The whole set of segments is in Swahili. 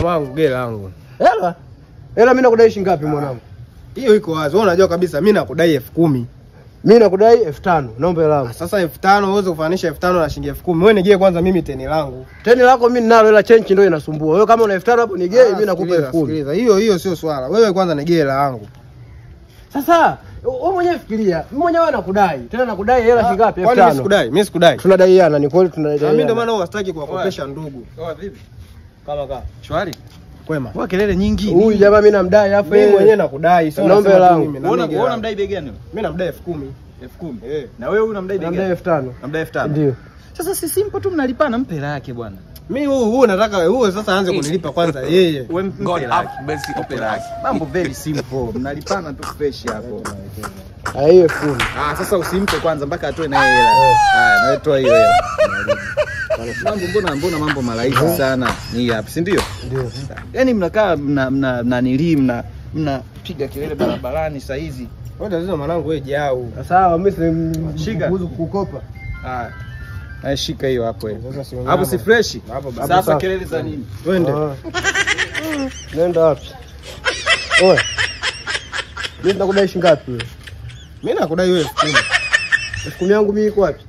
wangu gela langu. Hela? Hela mimi nakudai shilingi ngapi mwanangu? Hiyo iko wazi. Wewe unajua kabisa mimi nakudai 10,000. Mimi nakudai 5,000. Naomba hela yangu. Sasa 5,000 uweze kufanisha 5,000 na shilingi 10,000. Wewe nigie kwanza mimi teni langu. Teni lako mimi ninalo, ila change ndio inasumbua. Wewe kama una 5,000 hapo nigee, mimi nakupa 10,000. Sikiliza, hiyo sio swala. Wewe kwanza nigie hela yangu. Sasa wewe mwenyewe fikiria, mimi mwenyewe nakudai. Tena nakudai hela shilingi ngapi? 5,000. Mimi sikudai. Tunadaiana, ni kweli tunadaiana. Mimi ndio maana huwastaki kuwakopesha ndugu. Poa vipi? Kama Shwari. Kwema. Kwa kelele nyingi. Huyu jamaa mimi namdai afu Mimi mwenyewe nakudai, sio naomba hela yangu. Wewe unamdai bei gani? Mimi namdai 10,000. 10,000. Na wewe unamdai bei gani? Namdai 5,000. Namdai 5,000. Ndio. Sasa si simple tu mnalipana, mpe hela yake bwana. Mimi huyu nataka huyu sasa aanze kunilipa kwanza yeye. Wewe mpe hela yake. Mpe hela yake. Mambo very simple. Mnalipana tu fresh hapo. Hiyo 10,000. Sasa usimpe kwanza mpaka atoe na yeye hela. Na wewe toa hiyo hela. Mbona mambo marahisi sana. Ni hapa, si ndio? Ndio. Yaani mnakaa mnapiga kelele barabarani saa hizi. Wewe tatizo mwanangu wewe jau. Sawa, mimi Shika. kukopa. Shika hiyo hapo wewe. Sasa Hapo si fresh. Hapo Sasa kelele za nini? twende. Nenda wapi? Oe. Mimi nakudai shilingi ngapi wewe? Mimi nakudai wewe 10,000. 10,000 yangu mimi iko wapi?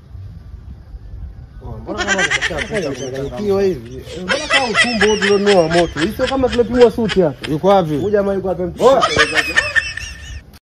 Mbona kama Unachanganyikiwa hivi? Mbona kama utumbo ulionua moto? Hiyo kama tumepimwa suti hapa. yuko wapi? Huyu jamaa yuko hapa.